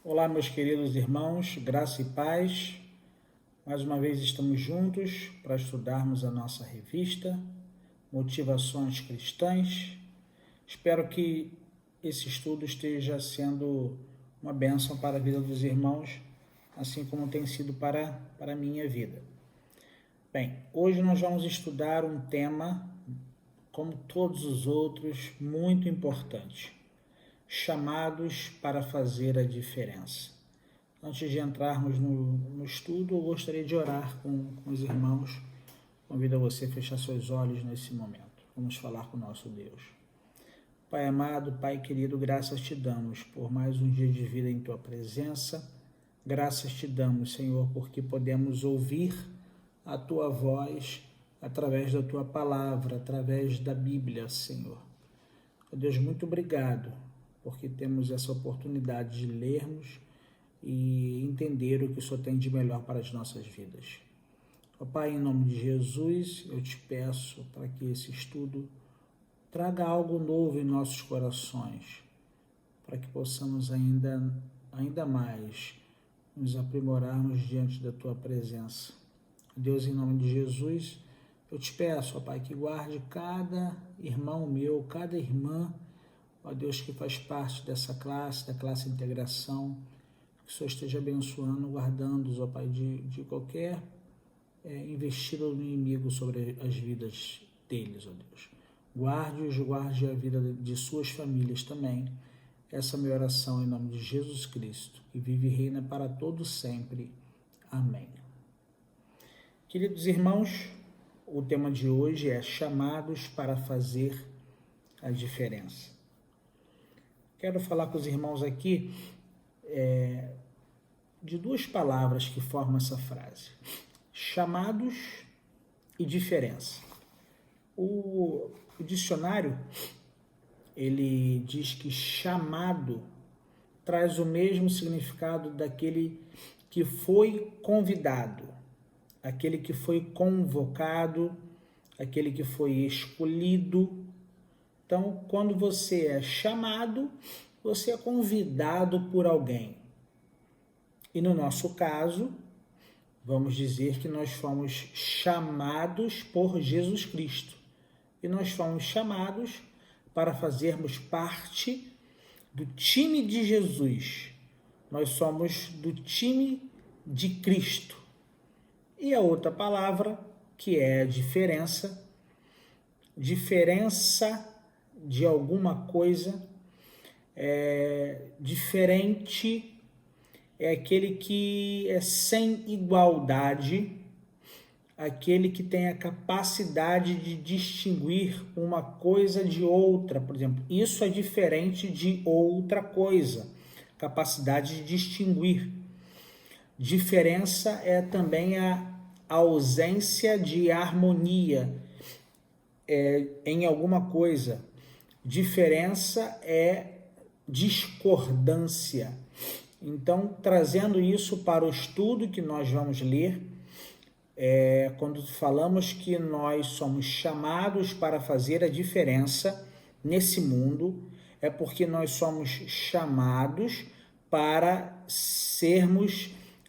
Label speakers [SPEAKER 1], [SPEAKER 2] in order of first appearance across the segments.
[SPEAKER 1] Olá, meus queridos irmãos, graça e paz. Mais uma vez estamos juntos para estudarmos a nossa revista Motivações Cristãs. Espero que esse estudo esteja sendo uma bênção para a vida dos irmãos, assim como tem sido para a minha vida. Bem, hoje nós vamos estudar um tema, como todos os outros, muito importante: chamados para fazer a diferença. Antes de entrarmos no estudo, eu gostaria de orar com os irmãos. Convido a você a fechar seus olhos nesse momento. Vamos falar com o nosso Deus. Pai amado, Pai querido, graças te damos por mais um dia de vida em tua presença. Graças te damos, Senhor, porque podemos ouvir a tua voz através da tua palavra, através da Bíblia, Senhor. Deus, muito obrigado, porque temos essa oportunidade de lermos e entender o que o Senhor tem de melhor para as nossas vidas. Ó Pai, em nome de Jesus, eu te peço para que esse estudo traga algo novo em nossos corações, para que possamos ainda mais nos aprimorarmos diante da tua presença. Deus, em nome de Jesus, eu te peço, ó Pai, que guarde cada irmão meu, cada irmã, ó Deus, que faz parte dessa classe, da classe integração. Que o Senhor esteja abençoando, guardando-os, ó Pai, de qualquer investida do inimigo sobre as vidas deles, ó Deus. Guarde-os, guarde a vida de suas famílias também. Essa é a minha oração em nome de Jesus Cristo, que vive e reina para todos sempre. Amém. Queridos irmãos, o tema de hoje é chamados para fazer a diferença. Quero falar com os irmãos aqui de duas palavras que formam essa frase: chamados e diferença. O dicionário, ele diz que chamado traz o mesmo significado daquele que foi convidado, aquele que foi convocado, aquele que foi escolhido. Então, quando você é chamado, você é convidado por alguém. E no nosso caso, vamos dizer que nós fomos chamados por Jesus Cristo. E nós fomos chamados para fazermos parte do time de Jesus. Nós somos do time de Cristo. E a outra palavra, que é diferença de alguma coisa, diferente, é aquele que é sem igualdade, aquele que tem a capacidade de distinguir uma coisa de outra. Por exemplo, isso é diferente de outra coisa, capacidade de distinguir. Diferença é também a ausência de harmonia em alguma coisa. Diferença é discordância. Então, trazendo isso para o estudo que nós vamos ler, quando falamos que nós somos chamados para fazer a diferença nesse mundo, é porque nós somos chamados para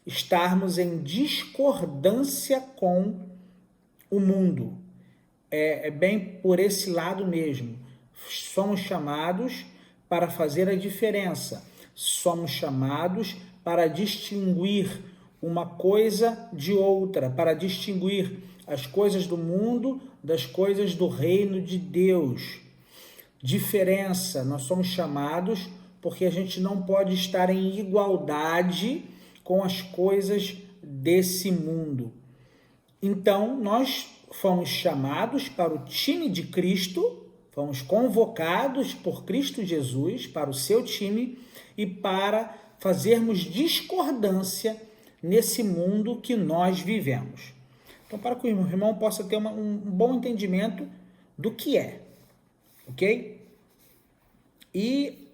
[SPEAKER 1] estarmos em discordância com o mundo. É bem por esse lado mesmo. Somos chamados para fazer a diferença. Somos chamados para distinguir uma coisa de outra, para distinguir as coisas do mundo das coisas do reino de Deus. Diferença, nós somos chamados porque a gente não pode estar em igualdade com as coisas desse mundo. Então, nós fomos chamados para o time de Cristo, fomos convocados por Cristo Jesus para o seu time e para fazermos discordância nesse mundo que nós vivemos. Então, para que o irmão possa ter um bom entendimento do que é, ok? E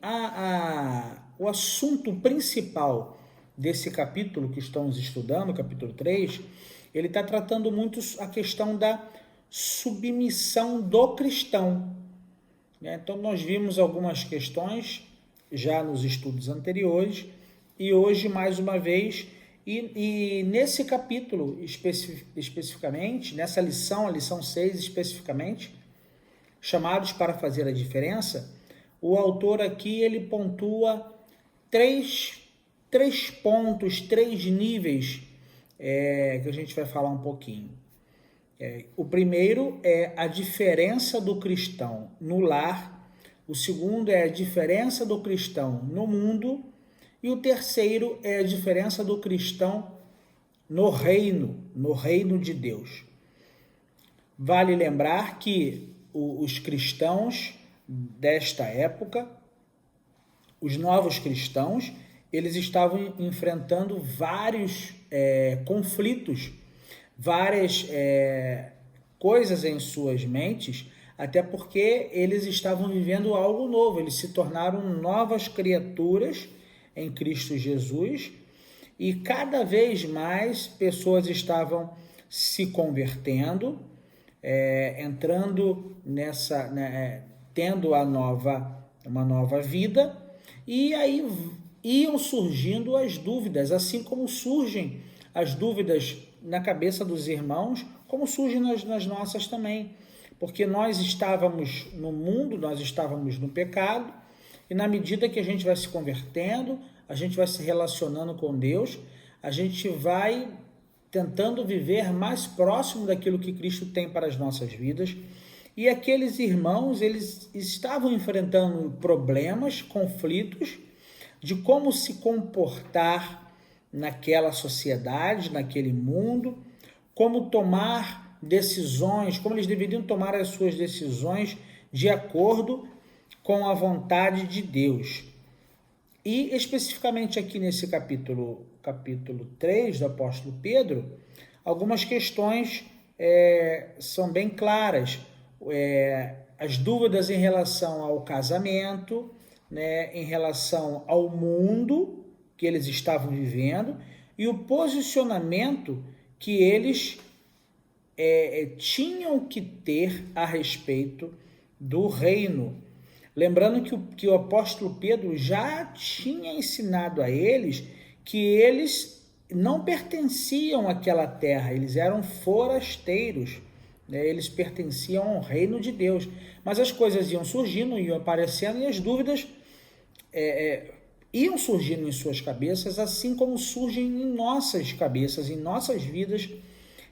[SPEAKER 1] o assunto principal desse capítulo que estamos estudando, capítulo 3, ele está tratando muito a questão da submissão do cristão. Então, nós vimos algumas questões já nos estudos anteriores e hoje mais uma vez, e nesse capítulo especificamente, nessa lição, a lição 6 especificamente, chamados para fazer a diferença, o autor aqui ele pontua três pontos, 3 níveis que a gente vai falar um pouquinho. O primeiro é a diferença do cristão no lar, o segundo é a diferença do cristão no mundo, e o terceiro é a diferença do cristão no reino de Deus. Vale lembrar que os cristãos desta época, os novos cristãos, eles estavam enfrentando vários conflitos, várias coisas em suas mentes, até porque eles estavam vivendo algo novo, eles se tornaram novas criaturas em Cristo Jesus, e cada vez mais pessoas estavam se convertendo, entrando nessa, tendo uma nova vida, e aí iam surgindo as dúvidas, assim como surgem as dúvidas na cabeça dos irmãos, como surgem nas nossas também, porque nós estávamos no mundo, nós estávamos no pecado, e na medida que a gente vai se convertendo, a gente vai se relacionando com Deus, a gente vai tentando viver mais próximo daquilo que Cristo tem para as nossas vidas. E aqueles irmãos, eles estavam enfrentando problemas, conflitos, de como se comportar naquela sociedade, naquele mundo, como tomar decisões, como eles deveriam tomar as suas decisões de acordo com a vontade de Deus. E especificamente aqui nesse capítulo 3 do apóstolo Pedro, algumas questões são bem claras. As dúvidas em relação ao casamento, em relação ao mundo que eles estavam vivendo e o posicionamento que eles tinham que ter a respeito do reino. Lembrando que o apóstolo Pedro já tinha ensinado a eles que eles não pertenciam àquela terra, eles eram forasteiros, eles pertenciam ao reino de Deus. Mas as coisas iam surgindo, iam aparecendo, e as dúvidas iam surgindo em suas cabeças, assim como surgem em nossas cabeças, em nossas vidas.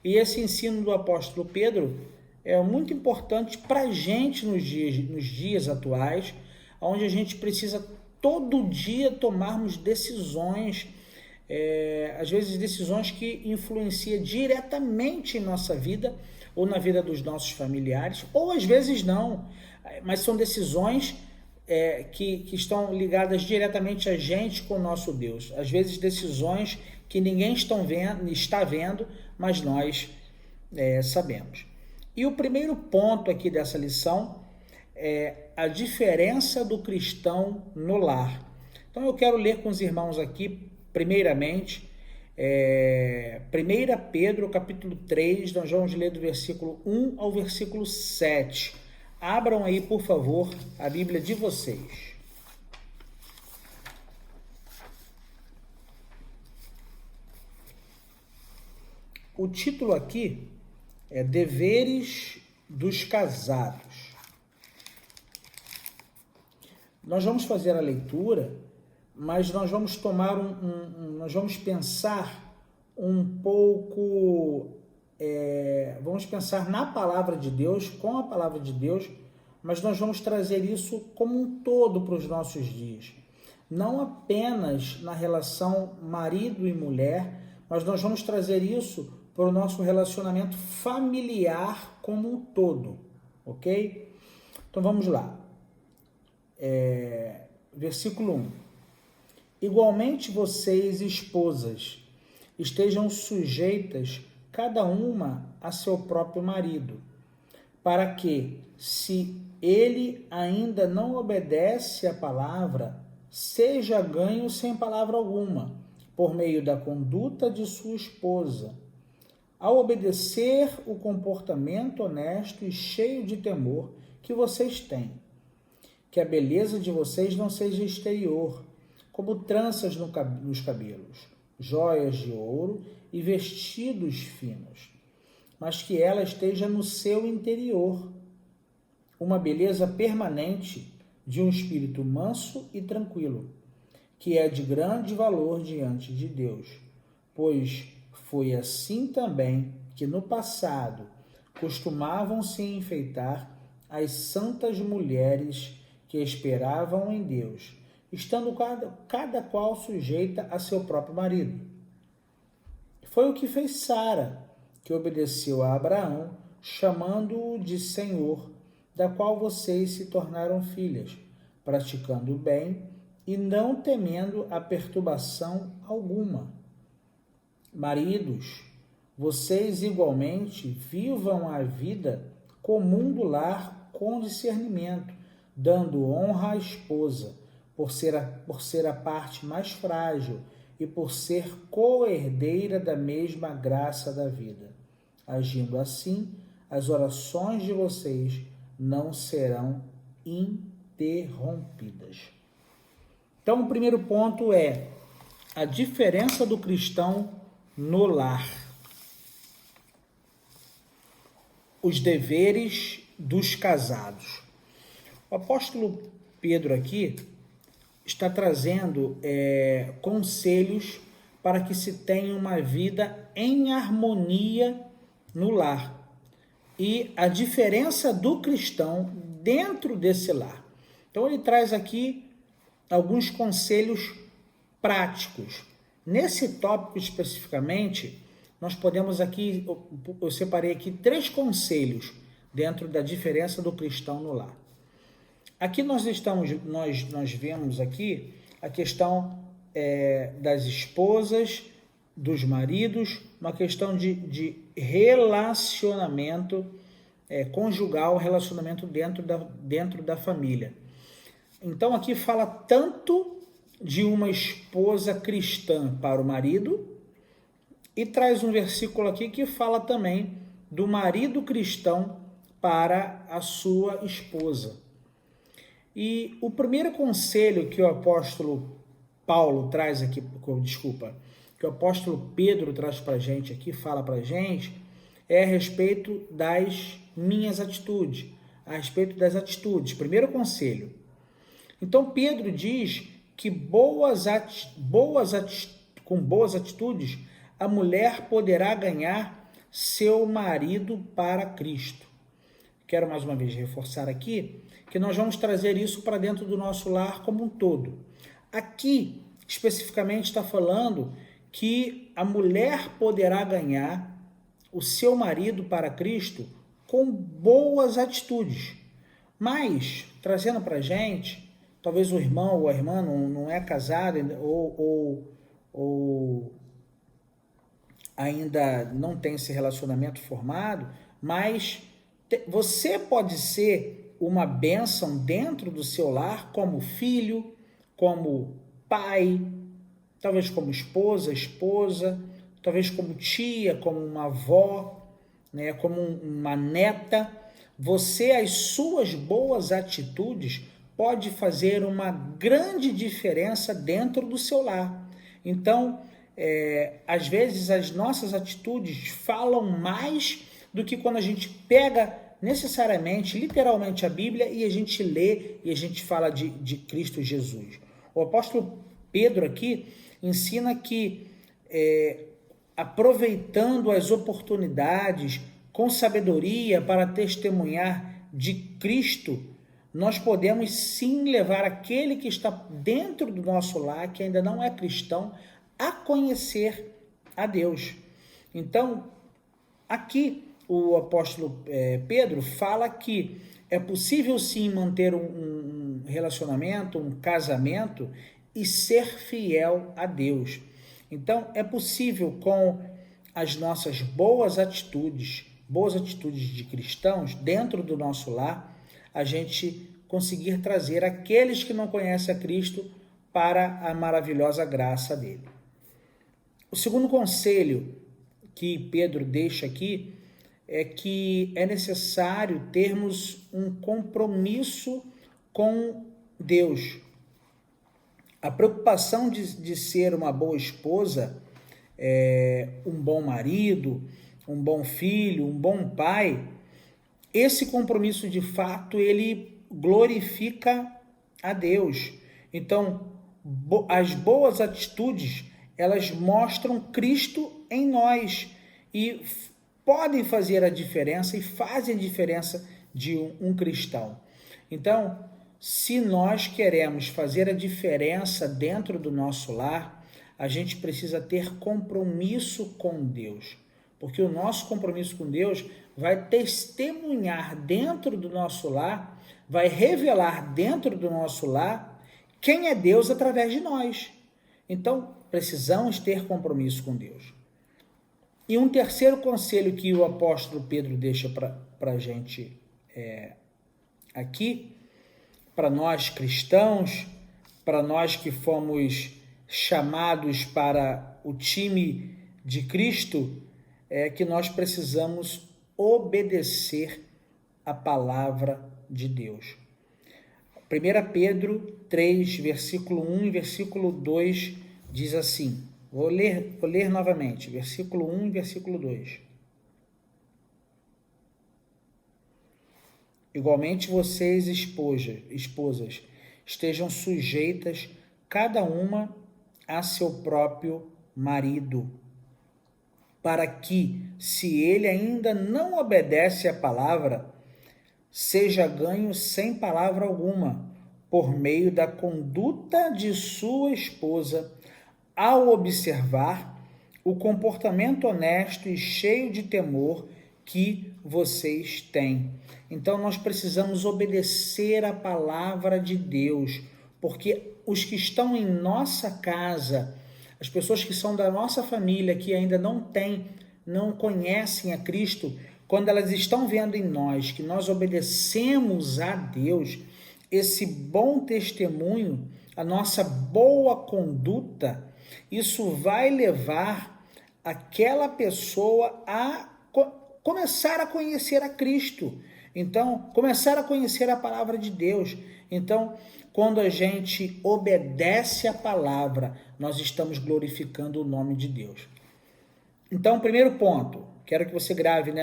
[SPEAKER 1] E esse ensino do apóstolo Pedro é muito importante para a gente nos dias atuais, onde a gente precisa todo dia tomarmos decisões, às vezes decisões que influenciam diretamente em nossa vida, ou na vida dos nossos familiares, ou às vezes não, mas são decisões que estão ligadas diretamente a gente com o nosso Deus. Às vezes decisões que ninguém está vendo, mas nós sabemos. E o primeiro ponto aqui dessa lição é a diferença do cristão no lar. Então eu quero ler com os irmãos aqui, primeiramente, 1 Pedro, capítulo 3, nós vamos ler do versículo 1 ao versículo 7. Abram aí, por favor, a Bíblia de vocês. O título aqui é Deveres dos Casados. Nós vamos fazer a leitura, mas nós vamos tomar nós vamos pensar um pouco, vamos pensar na palavra de Deus, com a palavra de Deus, mas nós vamos trazer isso como um todo para os nossos dias. Não apenas na relação marido e mulher, mas nós vamos trazer isso para o nosso relacionamento familiar como um todo, ok? Então vamos lá. Versículo 1. Igualmente vocês, esposas, estejam sujeitas cada uma a seu próprio marido, para que, se ele ainda não obedece à palavra, seja ganho sem palavra alguma, por meio da conduta de sua esposa, ao obedecer o comportamento honesto e cheio de temor que vocês têm. Que a beleza de vocês não seja exterior, como tranças nos cabelos, joias de ouro e vestidos finos, mas que ela esteja no seu interior, uma beleza permanente de um espírito manso e tranquilo, que é de grande valor diante de Deus, pois foi assim também que no passado costumavam se enfeitar as santas mulheres que esperavam em Deus, estando cada qual sujeita a seu próprio marido. Foi o que fez Sara, que obedeceu a Abraão, chamando-o de Senhor, da qual vocês se tornaram filhas, praticando o bem e não temendo a perturbação alguma. Maridos, vocês igualmente vivam a vida comum do lar com discernimento, dando honra à esposa, por ser a parte mais frágil e por ser co-herdeira da mesma graça da vida. Agindo assim, as orações de vocês não serão interrompidas. Então, o primeiro ponto é a diferença do cristão no lar. Os deveres dos casados. O apóstolo Pedro aqui está trazendo conselhos para que se tenha uma vida em harmonia no lar. E a diferença do cristão dentro desse lar. Então ele traz aqui alguns conselhos práticos. Nesse tópico especificamente, nós podemos aqui, eu separei aqui 3 conselhos dentro da diferença do cristão no lar. Aqui nós vemos aqui a questão das esposas, dos maridos, uma questão de relacionamento conjugal, relacionamento dentro da família. Então aqui fala tanto de uma esposa cristã para o marido e traz um versículo aqui que fala também do marido cristão para a sua esposa. E o primeiro conselho que o apóstolo Paulo traz aqui, que o apóstolo Pedro traz para a gente aqui, fala para a gente, é a respeito das minhas atitudes, a respeito das atitudes. Primeiro conselho. Então Pedro diz que com boas atitudes, a mulher poderá ganhar seu marido para Cristo. Quero mais uma vez reforçar aqui que nós vamos trazer isso para dentro do nosso lar como um todo. Aqui, especificamente, está falando que a mulher poderá ganhar o seu marido para Cristo com boas atitudes. Mas, trazendo para a gente, talvez o irmão ou a irmã não é casado ou ainda não tem esse relacionamento formado, mas você pode ser uma bênção dentro do seu lar como filho, como pai, talvez como esposa, talvez como tia, como uma avó, né, como uma neta. Você, as suas boas atitudes pode fazer uma grande diferença dentro do seu lar. Então, às vezes as nossas atitudes falam mais do que quando a gente pega necessariamente, literalmente a Bíblia e a gente lê e a gente fala de Cristo Jesus. O apóstolo Pedro aqui ensina que aproveitando as oportunidades com sabedoria para testemunhar de Cristo, nós podemos sim levar aquele que está dentro do nosso lar, que ainda não é cristão, a conhecer a Deus. Então, aqui o apóstolo Pedro fala que é possível sim manter um relacionamento, um casamento e ser fiel a Deus. Então, é possível com as nossas boas atitudes de cristãos dentro do nosso lar, a gente conseguir trazer aqueles que não conhecem a Cristo para a maravilhosa graça dele. O segundo conselho que Pedro deixa aqui é que é necessário termos um compromisso com Deus. A preocupação de ser uma boa esposa, um bom marido, um bom filho, um bom pai, esse compromisso de fato, ele glorifica a Deus. Então, as boas atitudes, elas mostram Cristo em nós e podem fazer a diferença e fazem a diferença de um cristão. Então, se nós queremos fazer a diferença dentro do nosso lar, a gente precisa ter compromisso com Deus, porque o nosso compromisso com Deus vai testemunhar dentro do nosso lar, vai revelar dentro do nosso lar quem é Deus através de nós. Então, precisamos ter compromisso com Deus. E um terceiro conselho que o apóstolo Pedro deixa para a gente aqui, para nós cristãos, para nós que fomos chamados para o time de Cristo, é que nós precisamos obedecer a palavra de Deus. 1 Pedro 3, versículo 1 e versículo 2 diz assim, vou ler novamente, versículo 1 e versículo 2. Igualmente vocês, esposas, estejam sujeitas, cada uma a seu próprio marido, para que, se ele ainda não obedece à palavra, seja ganho sem palavra alguma, por meio da conduta de sua esposa, ao observar o comportamento honesto e cheio de temor que vocês têm. Então, nós precisamos obedecer a palavra de Deus, porque os que estão em nossa casa, as pessoas que são da nossa família, que ainda não conhecem a Cristo, quando elas estão vendo em nós que nós obedecemos a Deus, esse bom testemunho, a nossa boa conduta, isso vai levar aquela pessoa a começar a conhecer a Cristo. Então, começar a conhecer a palavra de Deus. Então, quando a gente obedece a palavra, nós estamos glorificando o nome de Deus. Então, primeiro ponto, quero que você grave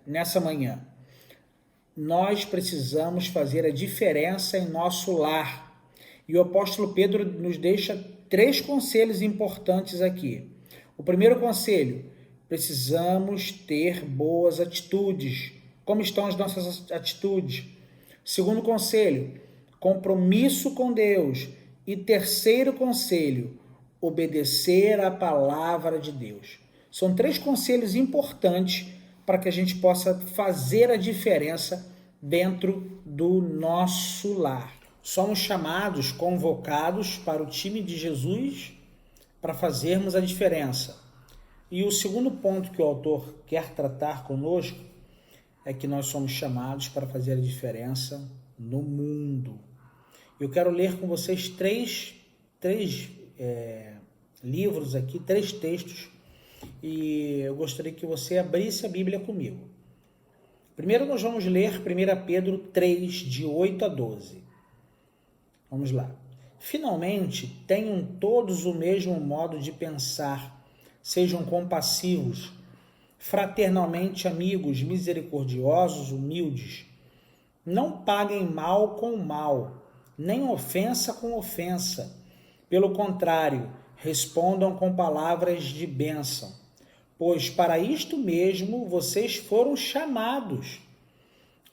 [SPEAKER 1] nessa manhã. Nós precisamos fazer a diferença em nosso lar. E o apóstolo Pedro nos deixa 3 conselhos importantes aqui. O primeiro conselho, precisamos ter boas atitudes. Como estão as nossas atitudes? Segundo conselho, compromisso com Deus. E terceiro conselho, obedecer à palavra de Deus. São 3 conselhos importantes para que a gente possa fazer a diferença dentro do nosso lar. Somos chamados, convocados para o time de Jesus para fazermos a diferença. E o segundo ponto que o autor quer tratar conosco é que nós somos chamados para fazer a diferença no mundo. Eu quero ler com vocês três livros aqui, 3 textos, e eu gostaria que você abrisse a Bíblia comigo. Primeiro nós vamos ler 1 Pedro 3, de 8 a 12. Vamos lá. Finalmente, tenham todos o mesmo modo de pensar, sejam compassivos, fraternalmente amigos, misericordiosos, humildes. Não paguem mal com mal, nem ofensa com ofensa. Pelo contrário, respondam com palavras de bênção, pois para isto mesmo vocês foram chamados,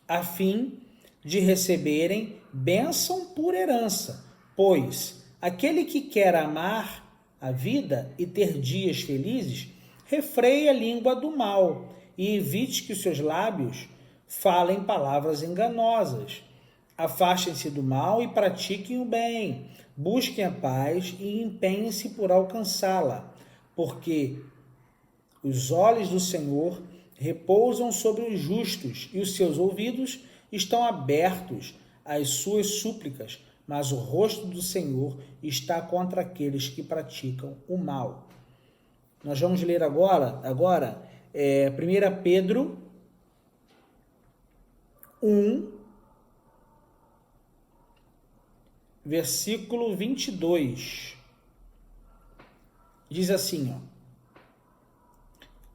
[SPEAKER 1] a fim de receberem bênção por herança. Pois aquele que quer amar a vida e ter dias felizes, refreie a língua do mal e evite que os seus lábios falem palavras enganosas. Afastem-se do mal e pratiquem o bem. Busquem a paz e empenhem-se por alcançá-la, porque os olhos do Senhor repousam sobre os justos e os seus ouvidos estão abertos às suas súplicas, mas o rosto do Senhor está contra aqueles que praticam o mal. Nós vamos ler agora 1 Pedro 1, versículo 22. Diz assim, ó: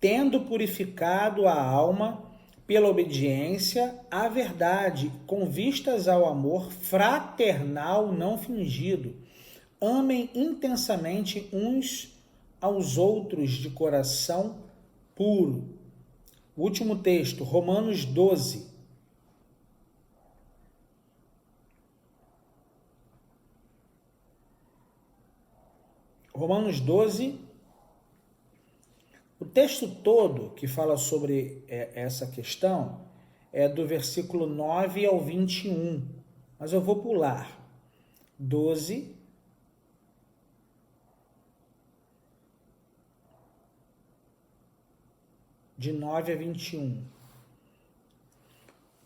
[SPEAKER 1] tendo purificado a alma pela obediência à verdade, com vistas ao amor fraternal não fingido, amem intensamente uns aos outros de coração puro. Último texto, Romanos 12. Romanos 12, o texto todo que fala sobre essa questão é do versículo 9 ao 21, mas eu vou pular. 12, de 9 a 21.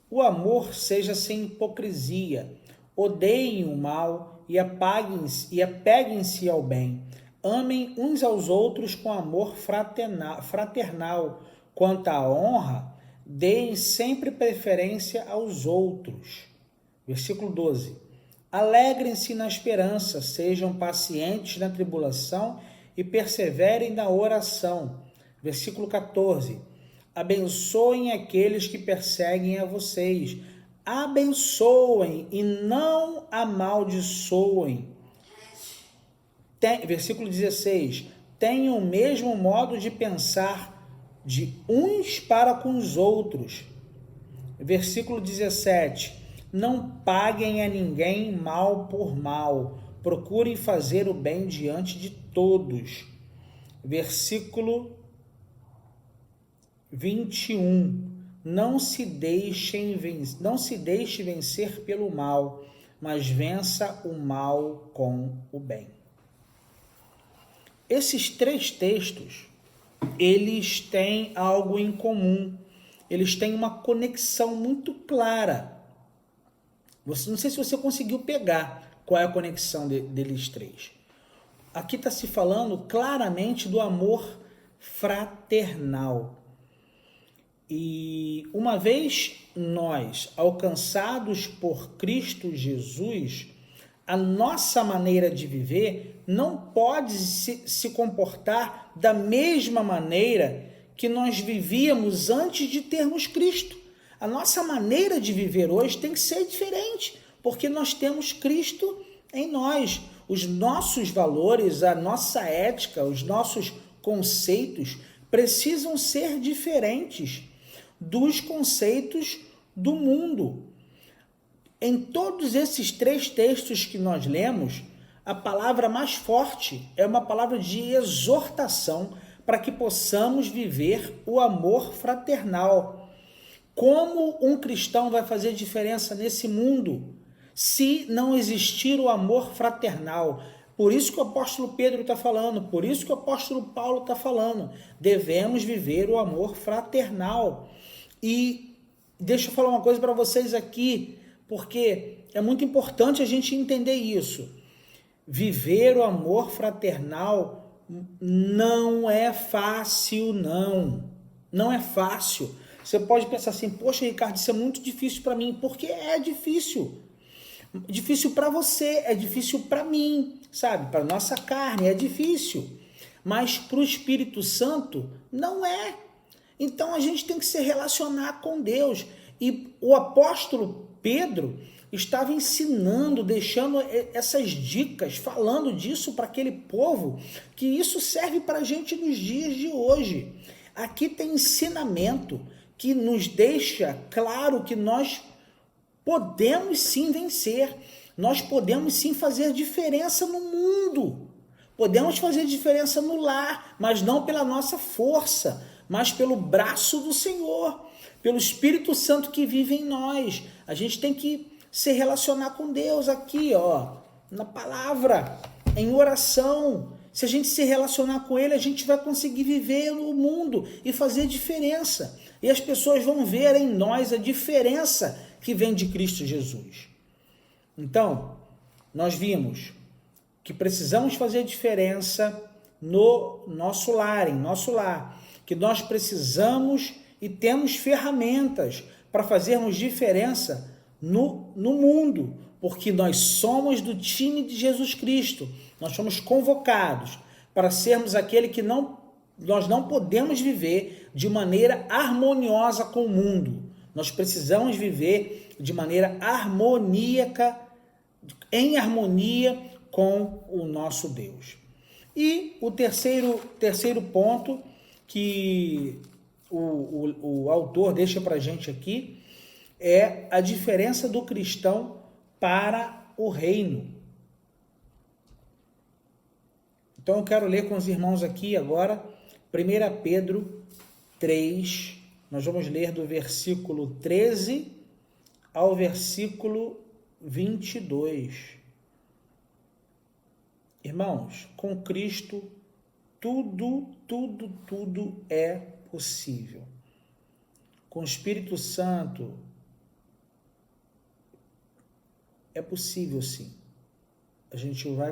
[SPEAKER 1] O amor seja sem hipocrisia, odeiem o mal e apeguem-se ao bem. Amem uns aos outros com amor fraternal. Quanto à honra, deem sempre preferência aos outros. Versículo 12. Alegrem-se na esperança, sejam pacientes na tribulação e perseverem na oração. Versículo 14. Abençoem aqueles que perseguem a vocês. Abençoem e não amaldiçoem. Versículo 16. Tenham o mesmo modo de pensar de uns para com os outros. Versículo 17. Não paguem a ninguém mal por mal. Procurem fazer o bem diante de todos. Versículo 21. Não se deixe vencer pelo mal, mas vença o mal com o bem. Esses três textos, eles têm algo em comum. Eles têm uma conexão muito clara. Não sei se você conseguiu pegar qual é a conexão deles três. Aqui está se falando claramente do amor fraternal. E uma vez nós alcançados por Cristo Jesus, a nossa maneira de viver não pode se comportar da mesma maneira que nós vivíamos antes de termos Cristo. A nossa maneira de viver hoje tem que ser diferente, porque nós temos Cristo em nós. Os nossos valores, a nossa ética, os nossos conceitos precisam ser diferentes dos conceitos do mundo. Em todos esses três textos que nós lemos, a palavra mais forte é uma palavra de exortação para que possamos viver o amor fraternal. Como um cristão vai fazer diferença nesse mundo se não existir o amor fraternal? Por isso que o apóstolo Pedro está falando, por isso que o apóstolo Paulo está falando. Devemos viver o amor fraternal. E deixa eu falar uma coisa para vocês aqui, porque é muito importante a gente entender isso. Viver o amor fraternal não é fácil, não. Não é fácil. Você pode pensar assim, poxa, Ricardo, isso é muito difícil para mim. Porque é difícil. Difícil para você, é difícil para mim, sabe? Para nossa carne é difícil. Mas para o Espírito Santo não é. Então a gente tem que se relacionar com Deus. E o apóstolo Pedro estava ensinando, deixando essas dicas, falando disso para aquele povo, que isso serve para a gente nos dias de hoje. Aqui tem ensinamento que nos deixa claro que nós podemos sim vencer, nós podemos sim fazer diferença no mundo, podemos fazer diferença no lar, mas não pela nossa força, mas pelo braço do Senhor, pelo Espírito Santo que vive em nós. A gente tem que se relacionar com Deus aqui, ó, na palavra, em oração. Se a gente se relacionar com Ele, a gente vai conseguir viver no mundo e fazer diferença. E as pessoas vão ver em nós a diferença que vem de Cristo Jesus. Então, nós vimos que precisamos fazer diferença no nosso lar, em nosso lar, que nós precisamos e temos ferramentas para fazermos diferença no mundo, porque nós somos do time de Jesus Cristo. Nós somos convocados para sermos aquele que nós não podemos viver de maneira harmoniosa com o mundo. Nós precisamos viver de maneira harmoníaca, em harmonia com o nosso Deus. E o terceiro ponto que o autor deixa para a gente aqui é a diferença do cristão para o reino. Então eu quero ler com os irmãos aqui agora 1 Pedro 3, nós vamos ler do versículo 13 ao versículo 22. Irmãos, com Cristo tudo é possível. Com o Espírito Santo é possível sim. A gente vai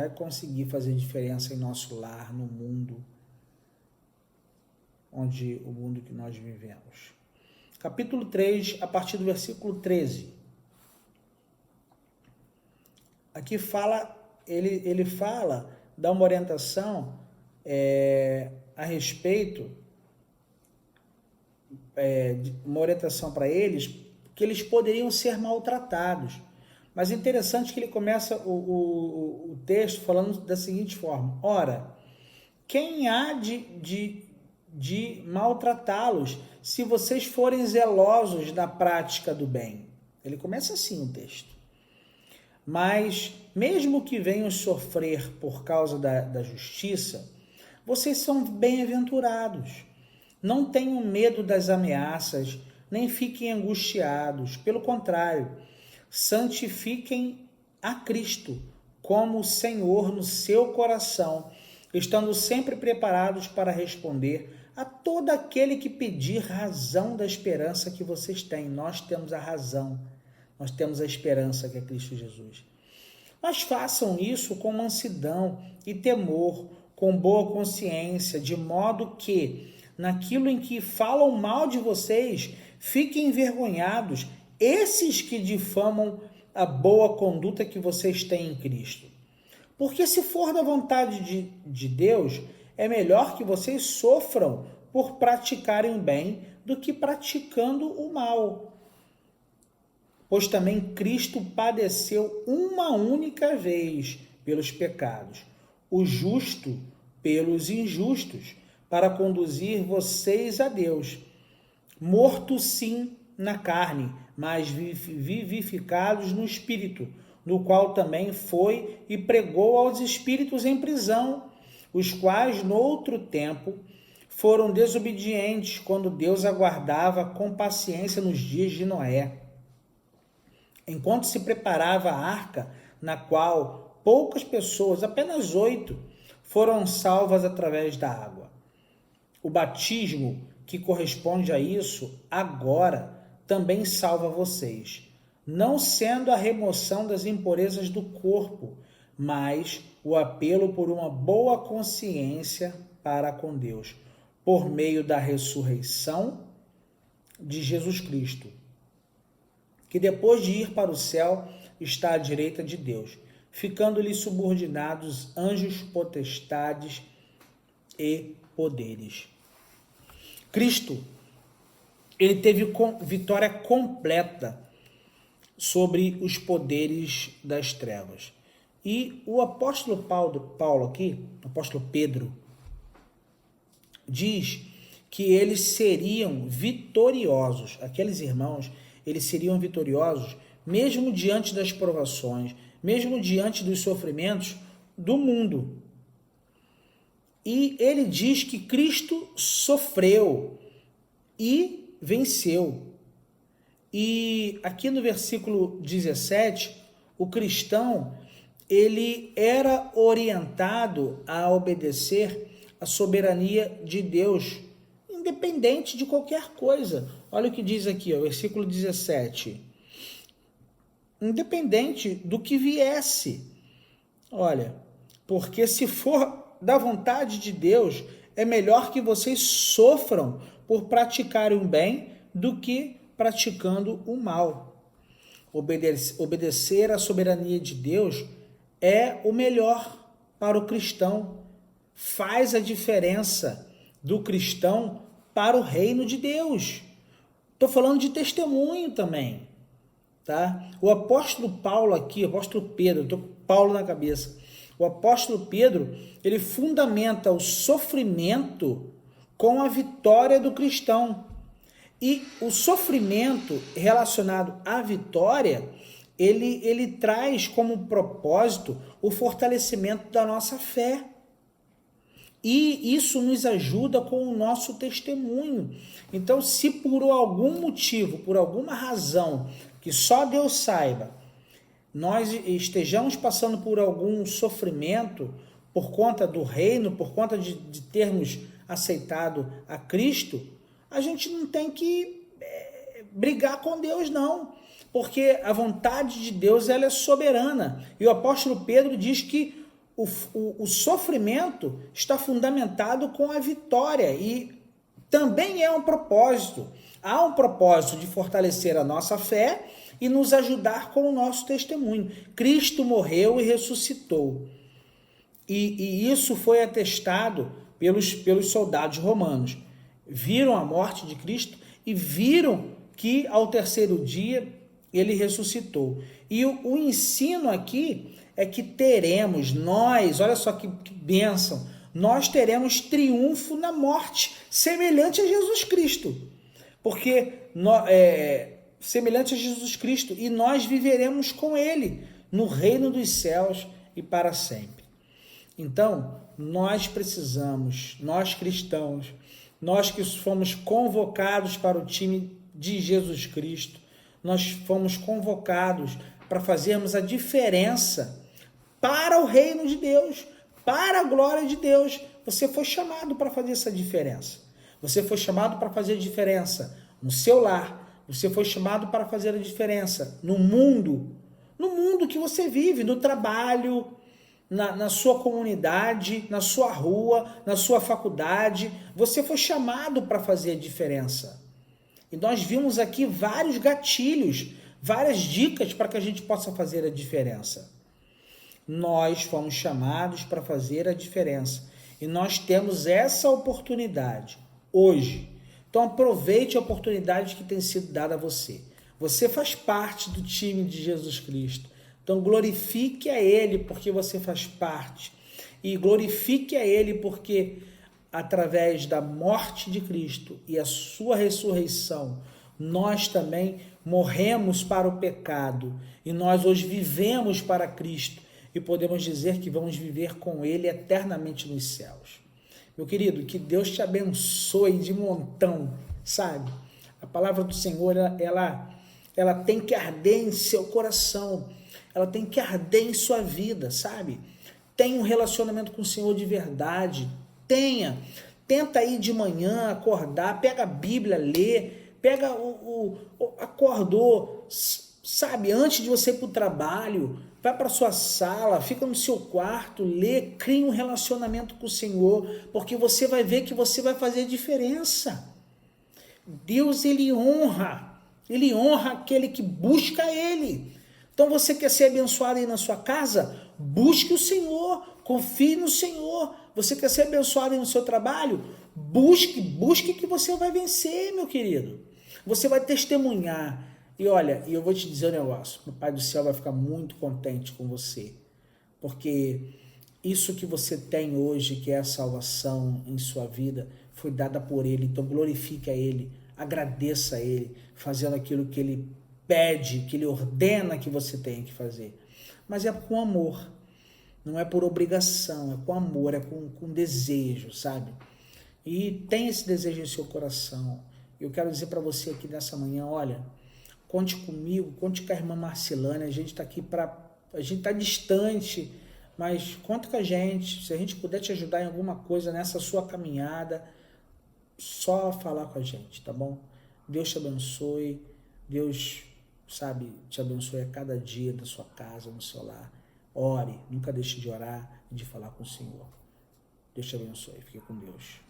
[SPEAKER 1] conseguir fazer diferença em nosso lar, no mundo, o mundo que nós vivemos. Capítulo 3, a partir do versículo 13. Aqui ele fala, dá uma orientação a respeito, uma orientação para eles, que eles poderiam ser maltratados. Mas é interessante que ele começa o texto falando da seguinte forma: ora, quem há de maltratá-los se vocês forem zelosos na prática do bem? Ele começa assim o texto. Mas, mesmo que venham sofrer por causa da justiça, vocês são bem-aventurados. Não tenham medo das ameaças, nem fiquem angustiados. Pelo contrário, santifiquem a Cristo como Senhor no seu coração, estando sempre preparados para responder a todo aquele que pedir razão da esperança que vocês têm. Nós temos a razão, nós temos a esperança que é Cristo Jesus. Mas façam isso com mansidão e temor, com boa consciência, de modo que, naquilo em que falam mal de vocês, fiquem envergonhados esses que difamam a boa conduta que vocês têm em Cristo. Porque se for da vontade de Deus, é melhor que vocês sofram por praticarem o bem do que praticando o mal. Pois também Cristo padeceu uma única vez pelos pecados, o justo pelos injustos, para conduzir vocês a Deus, morto sim na carne, mas vivificados no Espírito, no qual também foi e pregou aos espíritos em prisão, os quais, no outro tempo, foram desobedientes, quando Deus aguardava com paciência nos dias de Noé, enquanto se preparava a arca, na qual poucas pessoas, apenas 8, foram salvas através da água. O batismo, que corresponde a isso, agora também salva vocês, não sendo a remoção das impurezas do corpo, mas o apelo por uma boa consciência para com Deus, por meio da ressurreição de Jesus Cristo, que depois de ir para o céu está à direita de Deus, ficando-lhe subordinados anjos, potestades e poderes. Cristo, ele teve vitória completa sobre os poderes das trevas. E o apóstolo Paulo aqui, o apóstolo Pedro, diz que eles seriam vitoriosos. Aqueles irmãos, eles seriam vitoriosos mesmo diante das provações, mesmo diante dos sofrimentos do mundo. E ele diz que Cristo sofreu e venceu. E aqui no versículo 17, o cristão, ele era orientado a obedecer a soberania de Deus, independente de qualquer coisa. Olha o que diz aqui, ó, versículo 17. Independente do que viesse. Olha, porque se for da vontade de Deus, é melhor que vocês sofram por praticarem o bem do que praticando o mal. Obedecer à soberania de Deus é o melhor para o cristão. Faz a diferença do cristão para o reino de Deus. Estou falando de testemunho também, tá? O apóstolo Paulo aqui, o apóstolo Pedro, estou com Paulo na cabeça. O apóstolo Pedro, ele fundamenta o sofrimento com a vitória do cristão. E o sofrimento relacionado à vitória, ele traz como propósito o fortalecimento da nossa fé. E isso nos ajuda com o nosso testemunho. Então, se por algum motivo, por alguma razão, que só Deus saiba, nós estejamos passando por algum sofrimento por conta do reino, por conta de termos aceitado a Cristo, a gente não tem que brigar com Deus, não. Porque a vontade de Deus, ela é soberana. E o apóstolo Pedro diz que o sofrimento está fundamentado com a vitória e também é um propósito. Há um propósito de fortalecer a nossa fé e nos ajudar com o nosso testemunho. Cristo morreu e ressuscitou. E isso foi atestado pelos soldados romanos. Viram a morte de Cristo e viram que ao terceiro dia ele ressuscitou. E o ensino aqui é que teremos, nós, olha só que bênção, nós teremos triunfo na morte, semelhante a Jesus Cristo. Porque, semelhante a Jesus Cristo, e nós viveremos com ele, no reino dos céus e para sempre. Então, nós precisamos, nós cristãos, nós que fomos convocados para o time de Jesus Cristo, nós fomos convocados para fazermos a diferença para o reino de Deus, para a glória de Deus. Você foi chamado para fazer essa diferença. Você foi chamado para fazer a diferença no seu lar. Você foi chamado para fazer a diferença no mundo que você vive, no trabalho, na sua comunidade, na sua rua, na sua faculdade. Você foi chamado para fazer a diferença. E nós vimos aqui vários gatilhos, várias dicas para que a gente possa fazer a diferença. Nós fomos chamados para fazer a diferença. E nós temos essa oportunidade hoje. Então aproveite a oportunidade que tem sido dada a você. Você faz parte do time de Jesus Cristo. Então glorifique a Ele porque você faz parte. E glorifique a Ele porque através da morte de Cristo e a sua ressurreição, nós também morremos para o pecado. E nós hoje vivemos para Cristo. E podemos dizer que vamos viver com Ele eternamente nos céus. Meu querido, que Deus te abençoe de montão, sabe? A palavra do Senhor, ela tem que arder em seu coração, ela tem que arder em sua vida, sabe? Tenha um relacionamento com o Senhor de verdade, tenta ir de manhã, acordar, pega a Bíblia, lê, pega acordou, sabe, antes de você ir para o trabalho, vai para a sua sala, fica no seu quarto, lê, cria um relacionamento com o Senhor, porque você vai ver que você vai fazer diferença. Deus, Ele honra aquele que busca Ele. Então você quer ser abençoado aí na sua casa? Busque o Senhor, confie no Senhor. Você quer ser abençoado aí no seu trabalho? Busque que você vai vencer, meu querido. Você vai testemunhar. E olha, eu vou te dizer um negócio, o Pai do Céu vai ficar muito contente com você, porque isso que você tem hoje, que é a salvação em sua vida, foi dada por Ele, então glorifique a Ele, agradeça a Ele, fazendo aquilo que Ele pede, que Ele ordena que você tenha que fazer. Mas é com amor, não é por obrigação, é com amor, é com desejo, sabe? E tem esse desejo em seu coração. Eu quero dizer para você aqui nessa manhã, olha, conte comigo, conte com a irmã Marcilane, a gente está aqui a gente está distante, mas conta com a gente, se a gente puder te ajudar em alguma coisa nessa sua caminhada, só falar com a gente, tá bom? Deus te abençoe, Deus, sabe, te abençoe a cada dia da sua casa, no seu lar. Ore, nunca deixe de orar e de falar com o Senhor. Deus te abençoe, fique com Deus.